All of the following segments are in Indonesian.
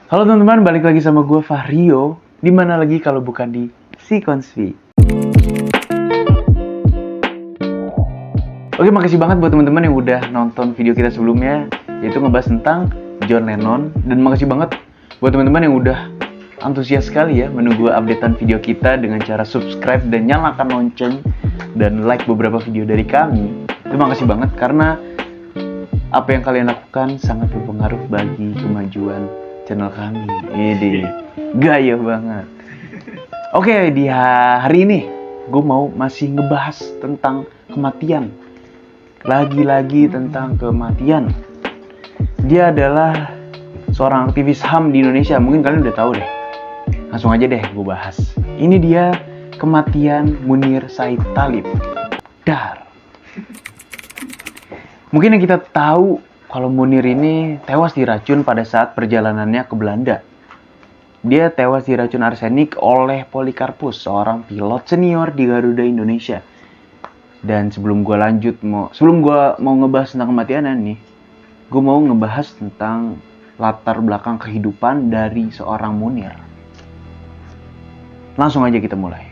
Halo teman-teman, balik lagi sama gue Fahrio. Dimana lagi kalau bukan di Si Konspi. Oke, makasih banget buat teman-teman yang udah nonton video kita sebelumnya, yaitu ngebahas tentang John Lennon. Dan makasih banget buat teman-teman yang udah antusias sekali ya menunggu updatean video kita dengan cara subscribe dan nyalakan lonceng dan like beberapa video dari kami. Terima kasih banget karena apa yang kalian lakukan sangat berpengaruh bagi kemajuan channel kami. Ini gaya banget. Oke, di hari ini gue mau masih ngebahas tentang kematian. Lagi-lagi tentang kematian. Dia adalah seorang aktivis HAM di Indonesia. Mungkin kalian udah tahu deh. Langsung aja deh gue bahas. Ini dia kematian Munir Said Thalib. Dar. Mungkin yang kita tahu kalau Munir ini tewas diracun pada saat perjalanannya ke Belanda. Dia tewas diracun arsenik oleh Polikarpus, seorang pilot senior di Garuda Indonesia. Dan sebelum gue mau ngebahas tentang kematiannya nih, gue mau ngebahas tentang latar belakang kehidupan dari seorang Munir. Langsung aja kita mulai.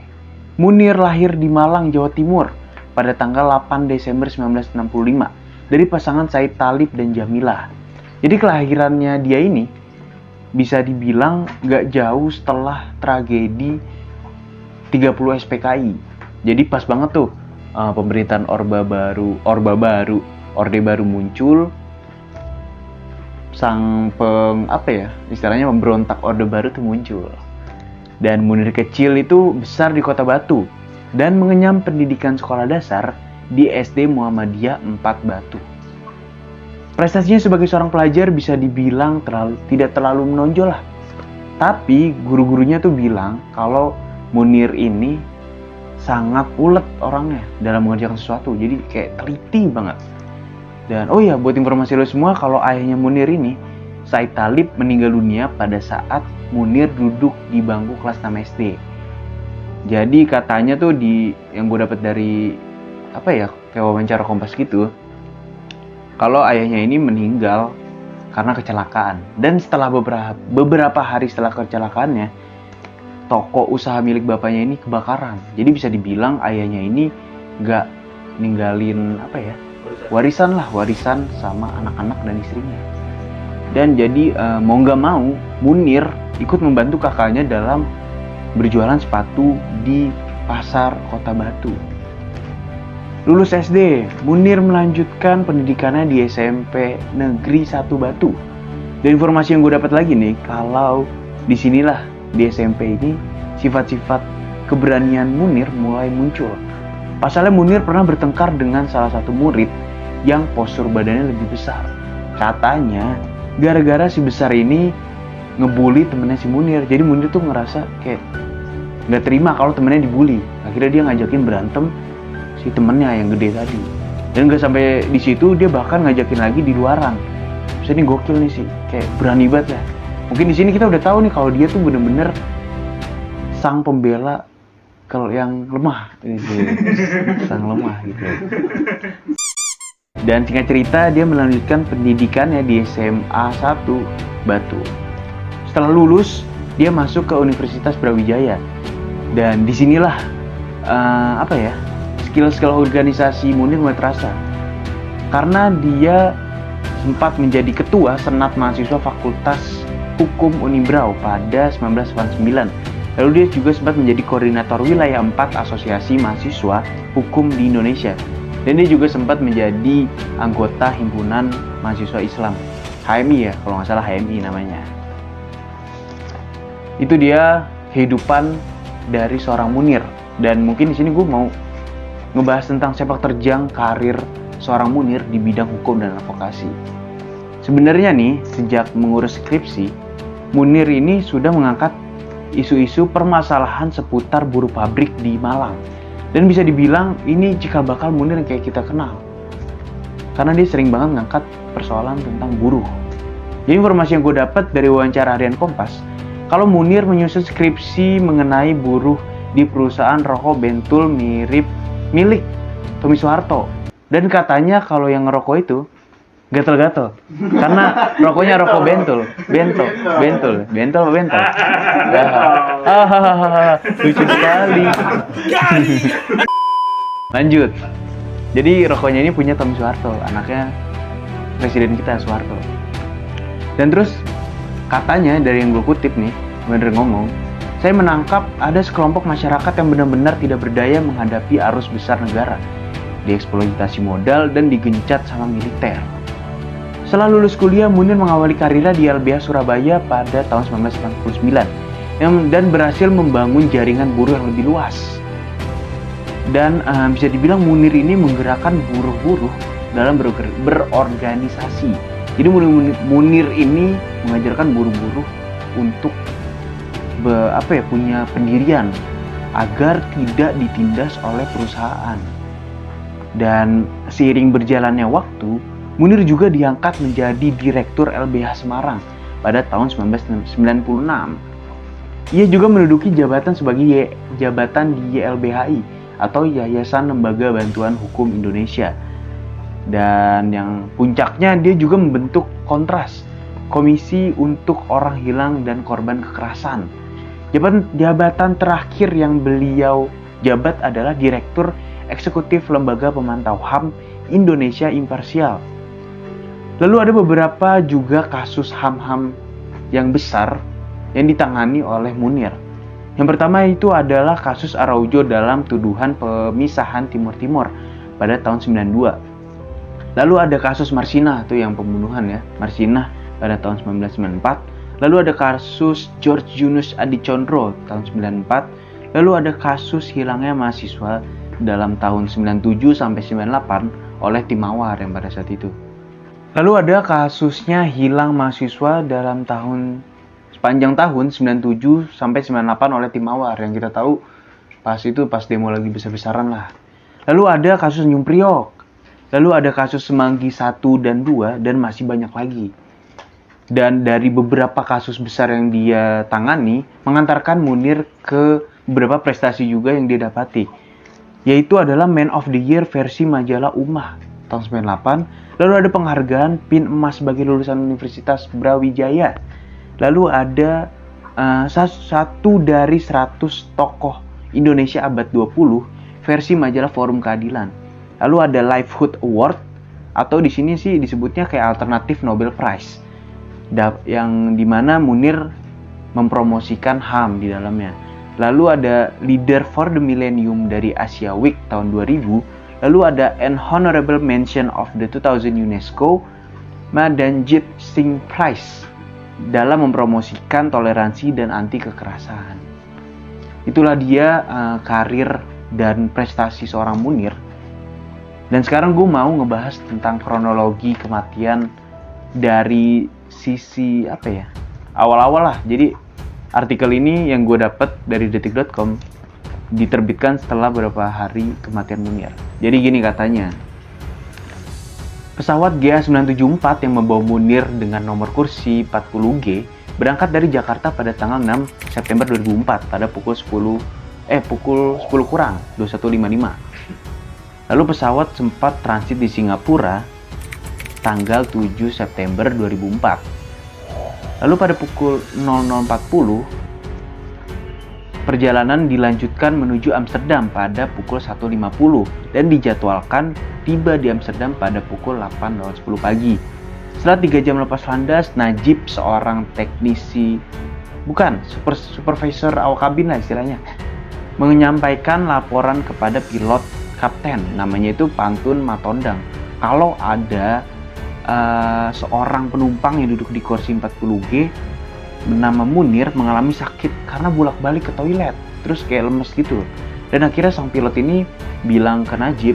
Munir lahir di Malang, Jawa Timur pada tanggal 8 Desember 1965. Dari pasangan Said Thalib dan Jamilah. Jadi kelahirannya dia ini bisa dibilang gak jauh setelah tragedi 30 SPKI. Jadi pas banget tuh pemerintahan Orde Baru muncul. Istilahnya pemberontak Orde Baru tuh muncul. Dan Munir kecil itu besar di Kota Batu dan mengenyam pendidikan sekolah dasar di SD Muhammadiyah 4 Batu. Prestasinya sebagai seorang pelajar bisa dibilang tidak terlalu menonjol lah. Tapi guru-gurunya tuh bilang kalau Munir ini sangat ulet orangnya dalam mengerjakan sesuatu. Jadi kayak teliti banget. Dan oh ya, buat informasi lo semua, kalau ayahnya Munir ini, Said Thalib, meninggal dunia pada saat Munir duduk di bangku kelas 6 SD. Jadi katanya tuh yang gue dapat dari kayak wawancara Kompas gitu, kalau ayahnya ini meninggal karena kecelakaan. Dan setelah beberapa hari setelah kecelakaannya, toko usaha milik bapaknya ini kebakaran. Jadi bisa dibilang ayahnya ini gak ninggalin warisan sama anak-anak dan istrinya. Dan jadi mau gak mau Munir ikut membantu kakaknya dalam berjualan sepatu di pasar Kota Batu. Lulus SD, Munir melanjutkan pendidikannya di SMP Negeri 1 Batu. Dan informasi yang gue dapat lagi nih, kalau disinilah di SMP ini sifat-sifat keberanian Munir mulai muncul. Pasalnya Munir pernah bertengkar dengan salah satu murid yang postur badannya lebih besar. Katanya gara-gara si besar ini ngebully temennya si Munir. Jadi Munir tuh ngerasa kayak gak terima kalau temennya dibully. Akhirnya dia ngajakin berantem si temennya yang gede tadi. Dan gak sampai di situ, dia bahkan ngajakin lagi di luaran. Terus ini gokil nih sih, kayak berani banget ya. Mungkin di sini kita udah tahu nih kalau dia tuh bener-bener sang pembela kalau yang lemah. Sang lemah gitu. Dan singkat cerita, dia melanjutkan pendidikannya di SMA 1 Batu. Setelah lulus, dia masuk ke Universitas Brawijaya. Dan disinilah skill organisasi Munir mulai terasa. Karena dia sempat menjadi ketua Senat Mahasiswa Fakultas Hukum Unibrau pada 1989. Lalu dia juga sempat menjadi koordinator wilayah 4 Asosiasi Mahasiswa Hukum di Indonesia. Dan dia juga sempat menjadi anggota Himpunan Mahasiswa Islam, HMI ya, kalau nggak salah HMI namanya. Itu dia kehidupan dari seorang Munir. Dan mungkin di sini gue mau ngebahas tentang sepak terjang karir seorang Munir di bidang hukum dan advokasi. Sebenarnya nih, sejak mengurus skripsi, Munir ini sudah mengangkat isu-isu permasalahan seputar buruh pabrik di Malang. Dan bisa dibilang ini cikal bakal Munir yang kayak kita kenal. Karena dia sering banget ngangkat persoalan tentang buruh. Jadi informasi yang gue dapat dari wawancara harian Kompas, kalau Munir menyusun skripsi mengenai buruh di perusahaan rokok Bentul milik Tommy Soeharto. Dan katanya kalau yang ngerokok itu gatel-gatel karena rokoknya rokok bentol. Lucu sekali. Lanjut. Jadi rokoknya ini punya Tommy Soeharto, anaknya presiden kita Soeharto. Dan terus katanya dari yang gue kutip nih, bener ngomong, saya menangkap ada sekelompok masyarakat yang benar-benar tidak berdaya menghadapi arus besar negara, dieksploitasi modal dan digencat sama militer. Setelah lulus kuliah, Munir mengawali karirnya di LBH Surabaya pada tahun 1999 dan berhasil membangun jaringan buruh yang lebih luas. Dan bisa dibilang Munir ini menggerakkan buruh-buruh dalam berorganisasi. Jadi Munir ini mengajarkan buruh-buruh untuk punya pendirian agar tidak ditindas oleh perusahaan. Dan seiring berjalannya waktu, Munir juga diangkat menjadi Direktur LBH Semarang pada tahun 1996. Ia juga menduduki jabatan sebagai jabatan di YLBHI atau Yayasan Lembaga Bantuan Hukum Indonesia. Dan yang puncaknya dia juga membentuk Kontras, Komisi untuk Orang Hilang dan Korban Kekerasan. Jabatan terakhir yang beliau jabat adalah Direktur Eksekutif Lembaga Pemantau HAM Indonesia Imparsial. Lalu ada beberapa juga kasus HAM-HAM yang besar yang ditangani oleh Munir. Yang pertama itu adalah kasus Araujo dalam tuduhan pemisahan Timur Timur pada tahun 92. Lalu ada kasus Marsinah, itu yang pembunuhan ya, Marsinah pada tahun 1994. Lalu ada kasus George Yunus Adicondro tahun 94. Lalu ada kasus hilangnya mahasiswa dalam tahun 97 sampai 98 oleh Tim Mawar yang pada saat itu. Lalu ada kasusnya hilang mahasiswa dalam sepanjang tahun 97 sampai 98 oleh Tim Mawar yang kita tahu pas demo lagi besar-besaran lah. Lalu ada kasus Nyum Priok. Lalu ada kasus Semanggi 1 dan 2 dan masih banyak lagi. Dan dari beberapa kasus besar yang dia tangani mengantarkan Munir ke beberapa prestasi juga yang dia dapati. Yaitu adalah Man of the Year versi majalah Ummah tahun 98. Lalu ada penghargaan PIN emas sebagai lulusan Universitas Brawijaya. Lalu ada satu dari 100 tokoh Indonesia abad 20 versi majalah Forum Keadilan. Lalu ada Lifehood Award atau di sini sih disebutnya kayak alternatif Nobel Prize. Yang dimana Munir mempromosikan HAM di dalamnya. Lalu ada Leader for the Millennium dari Asia Week tahun 2000. Lalu ada An Honorable Mention of the 2000 UNESCO Madanjit Singh Prize dalam mempromosikan toleransi dan anti kekerasan. Itulah dia karir dan prestasi seorang Munir. Dan sekarang gue mau ngebahas tentang kronologi kematian dari sisi awal-awal lah. Jadi artikel ini yang gue dapat dari detik.com diterbitkan setelah beberapa hari kematian Munir. Jadi gini katanya, pesawat GA974 yang membawa Munir dengan nomor kursi 40G berangkat dari Jakarta pada tanggal 6 September 2004 pada pukul 10 kurang 21.55. Lalu pesawat sempat transit di Singapura tanggal 7 September 2004. Lalu pada pukul 00.40 perjalanan dilanjutkan menuju Amsterdam pada pukul 1.50 dan dijadwalkan tiba di Amsterdam pada pukul 8.10 pagi. Setelah 3 jam lepas landas, Najib, seorang supervisor awak kabin lah istilahnya, menyampaikan laporan kepada pilot kapten, namanya itu Pantun Matondang, kalau ada seorang penumpang yang duduk di kursi 40G bernama Munir mengalami sakit karena bolak-balik ke toilet, terus kayak lemes gitu. Dan akhirnya sang pilot ini bilang ke Najib,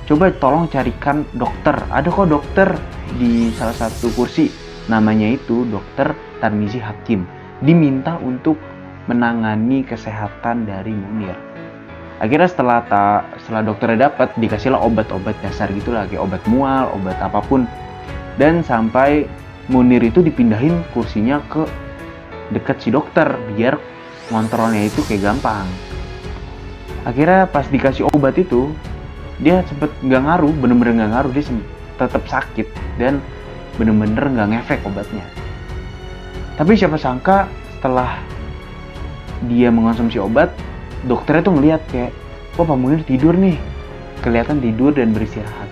coba tolong carikan dokter, ada kok dokter di salah satu kursi, namanya itu Dokter Tarmizi Hakim, diminta untuk menangani kesehatan dari Munir. Akhirnya setelah dokternya dapat, dikasihlah obat-obat dasar gitu lah, kayak obat mual, obat apapun, dan sampai Munir itu dipindahin kursinya ke dekat si dokter biar ngontrolnya itu kayak gampang. Akhirnya pas dikasih obat itu dia sempet nggak ngaruh, bener-bener nggak ngaruh, dia tetap sakit dan bener-bener nggak ngefek obatnya. Tapi siapa sangka setelah dia mengonsumsi obat, dokternya tuh ngeliat kayak, Pak Munir tidur nih, kelihatan tidur dan beristirahat.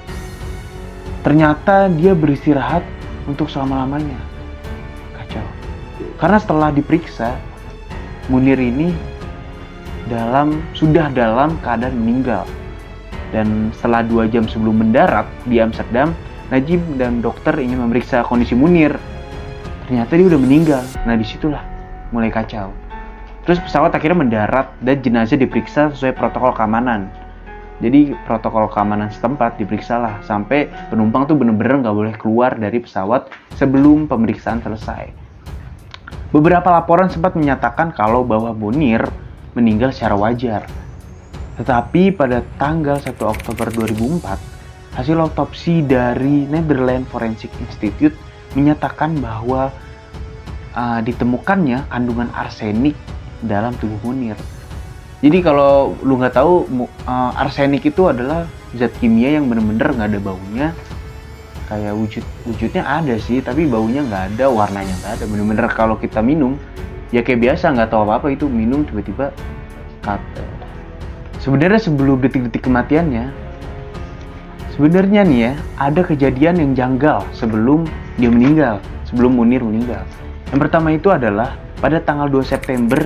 Ternyata dia beristirahat untuk selama-lamanya. Kacau. Karena setelah diperiksa, Munir ini sudah dalam keadaan meninggal. Dan setelah 2 jam sebelum mendarat di Amsterdam, Najib dan dokter ingin memeriksa kondisi Munir. Ternyata dia udah meninggal. Nah disitulah mulai kacau. Terus pesawat akhirnya mendarat dan jenazah diperiksa sesuai protokol keamanan. Jadi protokol keamanan setempat diperiksalah sampai penumpang tuh bener-bener nggak boleh keluar dari pesawat sebelum pemeriksaan selesai. Beberapa laporan sempat menyatakan kalau bahwa Munir meninggal secara wajar. Tetapi pada tanggal 1 Oktober 2004, hasil otopsi dari Netherlands Forensic Institute menyatakan bahwa ditemukannya kandungan arsenik dalam tubuh Munir. Jadi kalau lu nggak tahu, arsenik itu adalah zat kimia yang bener-bener nggak ada baunya. Kayak wujudnya ada sih, tapi baunya nggak ada, warnanya nggak ada. Bener-bener kalau kita minum, ya kayak biasa, nggak tahu apa-apa, itu minum tiba-tiba sebenarnya sebelum detik-detik kematiannya, sebenarnya nih ya, ada kejadian yang janggal sebelum dia meninggal, sebelum Munir meninggal. Yang pertama itu adalah pada tanggal 2 September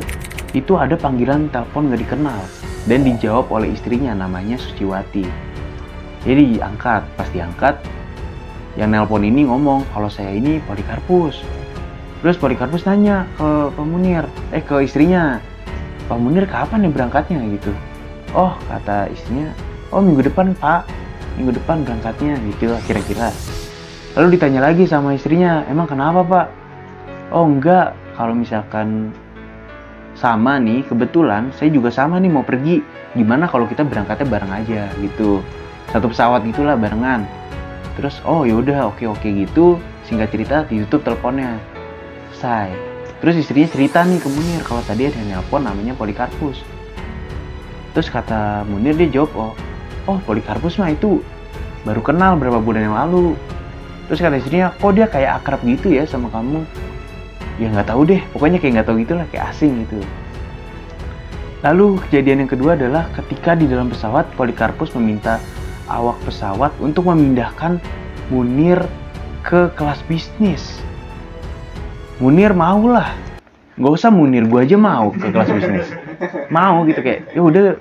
itu ada panggilan telepon gak dikenal dan dijawab oleh istrinya, namanya Suciwati. Jadi pas diangkat, yang nelpon ini ngomong kalau saya ini Polikarpus. Terus Polikarpus nanya ke Pak Munir, ke istrinya, Pak Munir kapan nih berangkatnya gitu. Oh kata istrinya, oh minggu depan Pak, minggu depan berangkatnya gitu kira-kira. Lalu ditanya lagi sama istrinya, emang kenapa Pak? Oh enggak, kalau misalkan sama nih, kebetulan saya juga sama nih mau pergi. Gimana kalau kita berangkatnya bareng aja gitu. Satu pesawat gitulah barengan. Terus oh yaudah oke gitu. Singkat cerita ditutup teleponnya. Selesai. Terus istrinya cerita nih ke Munir kalau tadi ada yang nelpon namanya Polikarpus. Terus kata Munir, dia jawab, oh Polikarpus mah itu baru kenal berapa bulan yang lalu. Terus kata istrinya, kok dia kayak akrab gitu ya sama kamu? Ya nggak tahu deh, pokoknya kayak nggak tahu gitulah, kayak asing gitu. Lalu kejadian yang kedua adalah ketika di dalam pesawat, Polikarpus meminta awak pesawat untuk memindahkan Munir ke kelas bisnis. Munir mau lah, nggak usah Munir, gua aja mau ke kelas bisnis. Mau gitu kayak,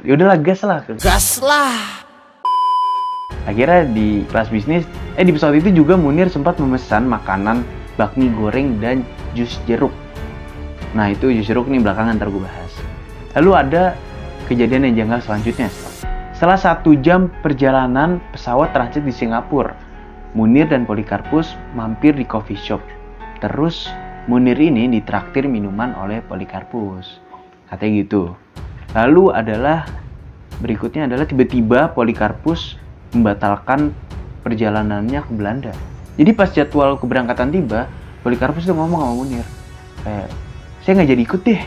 yaudahlah gas lah. Akhirnya di kelas bisnis, di pesawat itu juga Munir sempat memesan makanan bakmi goreng dan jus jeruk. Nah itu jus jeruk nih belakangan ntar gue bahas. Lalu ada kejadian yang janggal selanjutnya. Setelah 1 jam perjalanan pesawat transit di Singapura, Munir dan Polikarpus mampir di coffee shop. Terus Munir ini ditraktir minuman oleh Polikarpus, katanya gitu. Lalu berikutnya adalah tiba-tiba Polikarpus membatalkan perjalanannya ke Belanda. Jadi pas jadwal keberangkatan tiba, Polikarpus tuh ngomong sama Munir, kayak, saya nggak jadi ikut deh.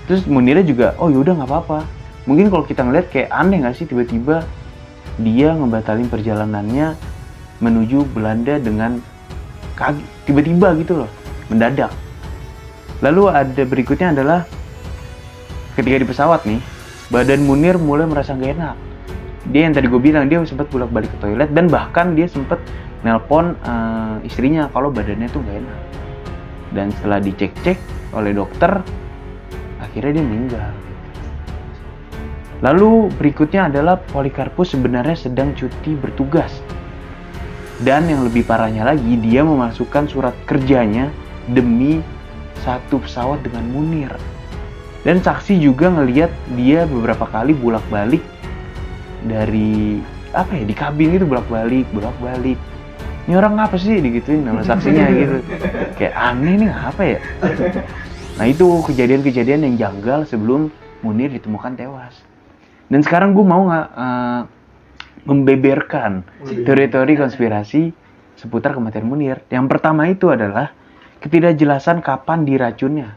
Terus Munirnya juga, oh yaudah nggak apa-apa. Mungkin kalau kita ngeliat kayak aneh nggak sih tiba-tiba dia ngebatalin perjalanannya menuju Belanda dengan tiba-tiba gitu loh, mendadak. Lalu ada berikutnya adalah ketika di pesawat nih, badan Munir mulai merasa nggak enak. Dia yang tadi gue bilang, dia sempat bolak-balik ke toilet dan bahkan dia sempat nelpon istrinya kalau badannya tuh gak enak. Dan setelah dicek-cek oleh dokter, akhirnya dia meninggal. Lalu berikutnya adalah Polikarpus sebenarnya sedang cuti bertugas. Dan yang lebih parahnya lagi, dia memasukkan surat kerjanya demi satu pesawat dengan Munir. Dan saksi juga ngelihat dia beberapa kali bolak-balik dari di kabin itu bolak-balik. Ini orang apa sih digituin nama saksinya gitu. Kayak aneh nih apa ya. Nah itu kejadian-kejadian yang janggal sebelum Munir ditemukan tewas. Dan sekarang gue mau membeberkan teori-teori konspirasi seputar kematian Munir. Yang pertama itu adalah ketidakjelasan kapan diracunnya.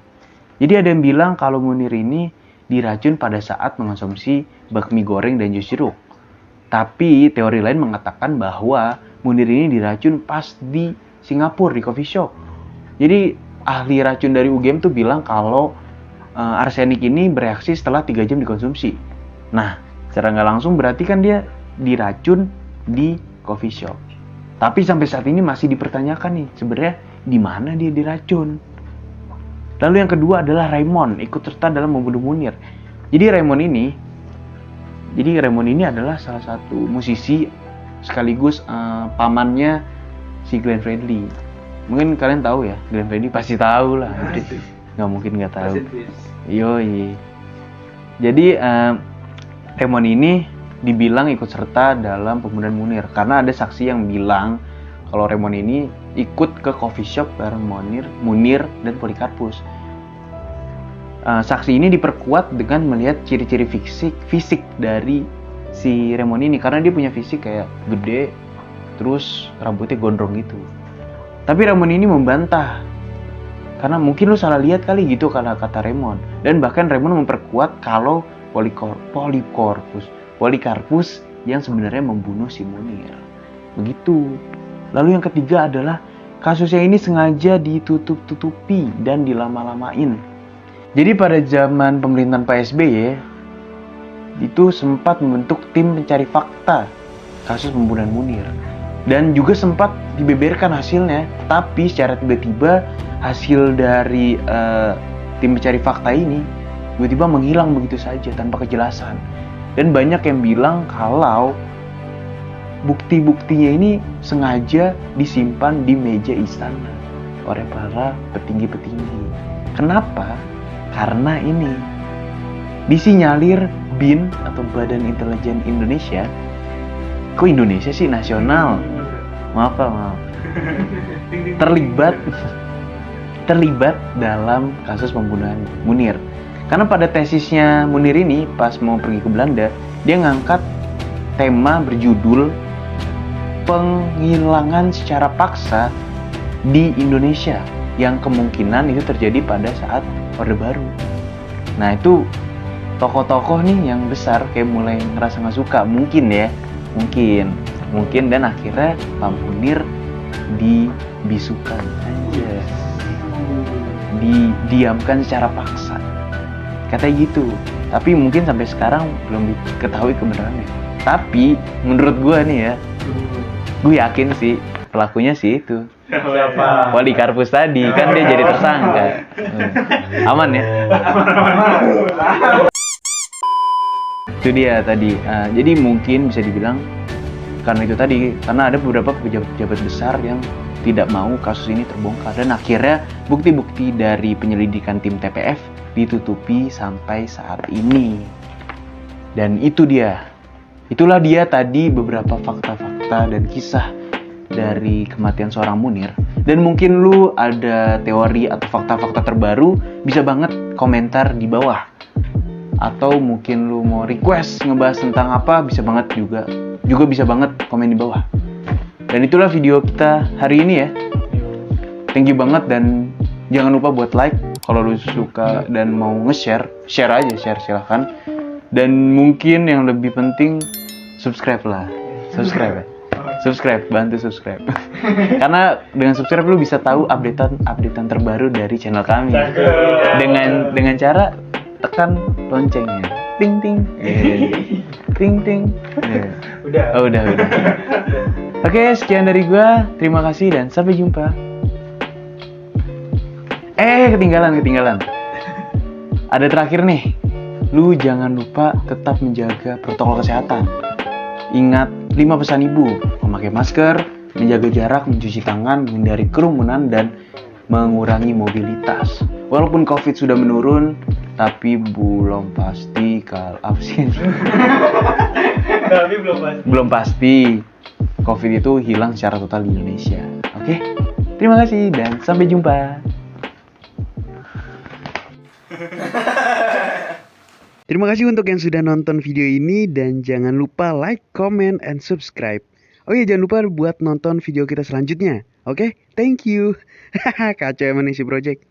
Jadi ada yang bilang kalau Munir ini diracun pada saat mengonsumsi bakmi goreng dan jus jeruk. Tapi teori lain mengatakan bahwa Munir ini diracun pas di Singapura di coffee shop. Jadi ahli racun dari UGM tuh bilang kalau arsenik ini bereaksi setelah 3 jam dikonsumsi. Nah, secara nggak langsung berarti kan dia diracun di coffee shop. Tapi sampai saat ini masih dipertanyakan nih, sebenarnya di mana dia diracun. Lalu yang kedua adalah Raymond, ikut serta dalam membunuh Munir. Jadi Raymond ini adalah salah satu musisi sekaligus pamannya si Glenn Fredly. Mungkin kalian tahu ya, Glenn Fredly pasti tahu lah. Nggak mungkin nggak tahu. Yoi. Jadi Raymond ini dibilang ikut serta dalam pembunuhan Munir karena ada saksi yang bilang kalau Raymond ini ikut ke coffee shop bareng Munir dan Polikarpus. Saksi ini diperkuat dengan melihat ciri-ciri fisik dari si Raymond ini karena dia punya fisik kayak gede, terus rambutnya gondrong gitu. Tapi Raymond ini membantah karena mungkin lu salah lihat kali gitu kata Raymond. Dan bahkan Raymond memperkuat kalau Polikarpus yang sebenarnya membunuh si Munir. Begitu. Lalu yang ketiga adalah kasusnya ini sengaja ditutup-tutupi dan dilama-lamain. Jadi pada zaman pemerintahan Pak SBY itu sempat membentuk tim pencari fakta kasus pembunuhan Munir. Dan juga sempat dibeberkan hasilnya, tapi secara tiba-tiba hasil dari tim pencari fakta ini tiba-tiba menghilang begitu saja tanpa kejelasan. Dan banyak yang bilang kalau bukti-buktinya ini sengaja disimpan di meja istana oleh para petinggi-petinggi. Kenapa? Karena ini disinyalir BIN atau Badan Intelijen Indonesia. Kok Indonesia sih, nasional? Maaf. Terlibat dalam kasus pembunuhan Munir. Karena pada tesisnya Munir ini pas mau pergi ke Belanda, dia ngangkat tema berjudul penghilangan secara paksa di Indonesia yang kemungkinan itu terjadi pada saat Orde Baru. Nah itu tokoh-tokoh nih yang besar kayak mulai ngerasa nggak suka, mungkin dan akhirnya Pak Munir dibisukan aja, didiamkan secara paksa. Katanya gitu, tapi mungkin sampai sekarang belum diketahui kebenarannya. Tapi menurut gue nih ya, gue yakin sih pelakunya sih itu Polikarpus tadi, kan dia jadi tersangka. Aman ya? Itu dia tadi. Jadi mungkin bisa dibilang karena itu tadi, karena ada beberapa pejabat-pejabat besar yang tidak mau kasus ini terbongkar, dan akhirnya bukti-bukti dari penyelidikan tim TPF ditutupi sampai saat ini. Dan itulah dia tadi beberapa fakta-fakta dan kisah dari kematian seorang Munir. Dan mungkin lu ada teori atau fakta-fakta terbaru, bisa banget komentar di bawah. Atau mungkin lu mau request ngebahas tentang apa, bisa banget juga bisa banget komen di bawah. Dan itulah video kita hari ini ya. Thank you banget, dan jangan lupa buat like kalau lu suka dan mau share silahkan. Dan mungkin yang lebih penting subscribe, bantu subscribe. Karena dengan subscribe lu bisa tahu updatean terbaru dari channel kami. Dengan cara tekan loncengnya. Ting ting. Ting ting. Udah. Oke, sekian dari gua. Terima kasih dan sampai jumpa. Ketinggalan. Ada terakhir nih. Lu jangan lupa tetap menjaga protokol kesehatan. Ingat 5 pesan ibu: memakai masker, menjaga jarak, mencuci tangan, menghindari kerumunan, dan mengurangi mobilitas. Walaupun COVID sudah menurun, tapi belum pasti belum pasti COVID itu hilang secara total di Indonesia. Oke? Terima kasih dan sampai jumpa. Terima kasih untuk yang sudah nonton video ini, dan jangan lupa like, comment, and subscribe. Oh iya, jangan lupa buat nonton video kita selanjutnya. Oke? Thank you. Kacau emang nih si project.